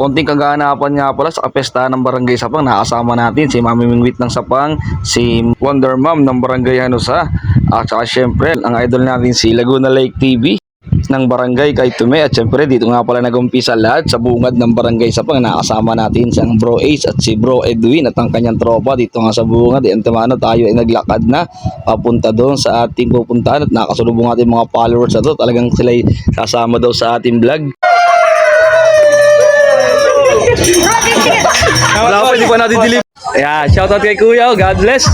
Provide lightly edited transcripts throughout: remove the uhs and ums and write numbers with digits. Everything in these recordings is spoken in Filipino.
konting kaganapan nga pala sa kapestahan ng Barangay Sapang. Nakasama natin si Mami Mingwit ng Sapang, si Wonder Mom ng Barangay Hanusa, at saka syempre ang idol natin si Laguna Lake TV ng Barangay Kaitume. At syempre dito nga pala nag-umpisa lahat sa bungad ng Barangay Sapang. Nakasama natin si ang Bro Ace at si Bro Edwin at ang kanyang tropa dito nga sa bungad. Antemano tayo ay naglakad na papunta doon sa ating pupuntahan at nakasulubong ating mga followers na to. Talagang sila kasama daw sa ating vlog. Wala pa, hindi pa natin dilip. Yeah, shoutout kay Kuya, God bless.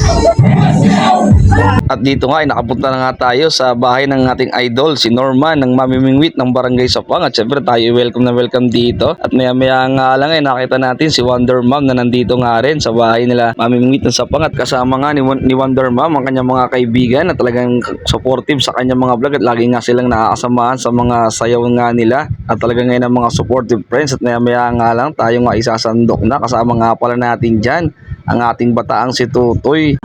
At dito nga ay nakapunta na nga tayo sa bahay ng ating idol, si Norman ng Mami Mingwit ng Barangay Sapang. At syempre tayo welcome na welcome dito. At maya maya nga lang ay nakita natin si Wonder Mom na nandito nga rin sa bahay nila Mami Mingwit ng Sapang. At kasama nga ni Wonder Mom ang kanyang mga kaibigan na talagang supportive sa kanyang mga vlog. At lagi nga silang nakakasamahan sa mga sayaw nga nila. At talagang ngayon ang mga supportive friends. At maya maya nga lang tayo nga isasandok na. Kasama nga pala natin dyan ang ating bataang si Tutoy.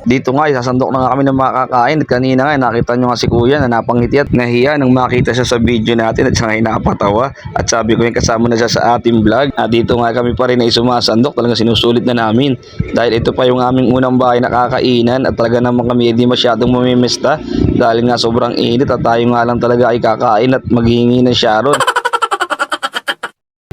Dito nga, isasandok na nga kami ng makakain. At kanina nga, nakita nyo nga si Kuya na napangiti at nahiya nang makita siya sa video natin at siya nga napatawa. At sabi ko yung kasama na siya sa ating vlog. At dito nga kami pa rin ay sumasandok. Talagang sinusulit na namin. Dahil ito pa yung aming unang bahay na kakainan. At talaga naman kami hindi masyadong mamimista. Dahil nga sobrang init at tayo nga lang talaga ay kakain at maghihingi ng Sharon.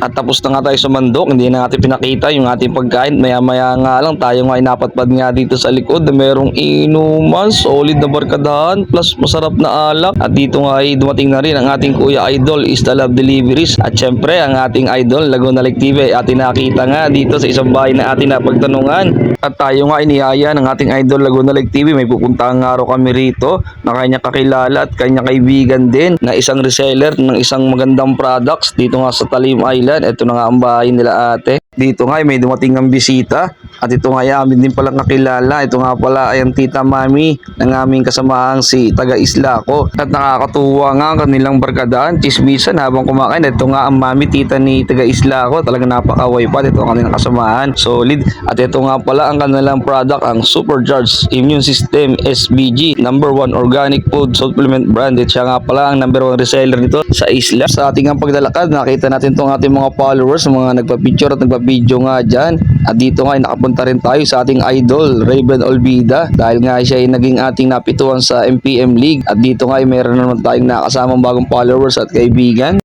At tapos na nga tayo sumandok, hindi na natin pinakita yung ating pagkain. Maya-maya nga lang tayo nga inapatpad nga dito sa likod na merong inuman, solid na barkadahan, plus masarap na alak. At dito nga ay dumating na rin ang ating Kuya Idol, Is The Love Deliveries. At syempre ang ating idol, Laguna Lake TV, ay ating nakita nga dito sa isang bahay na ating napagtanungan. At tayo nga inihaya ng ating idol Laguna Lake TV, may pupuntahan nga araw kami rito na kanya kakilala at kanya kaibigan din na isang reseller ng isang magandang products dito nga sa Talim Island. Ito na nga ang bahay nila ate. Dito nga ay may dumating ng bisita. At ito nga ay amin din palang nakilala. Ito nga pala ay ang tita mami ng aming kasamaang si taga Islako. At nakakatuwa nga ang kanilang barkadaan, chismisan habang kumakain. Ito nga ang mami tita ni taga Islako. Talagang napakaway pa. Ito ang kanilang kasamahan. Solid. At ito nga pala ang kanilang product, ang Supercharged Immune System SBG, #1 organic food supplement brand. At siya nga pala ang #1 reseller nito sa isla. Sa ating ang paglalakad, nakita natin itong ating mga followers, mga nagpa-picture at nagpa-video nga dyan. At dito nga ay nakapunta rin tayo sa ating idol, Raven Olvida, dahil nga siya ay naging ating napituan sa MPM League. At dito nga ay meron naman tayong nakasamang bagong followers at kaibigan.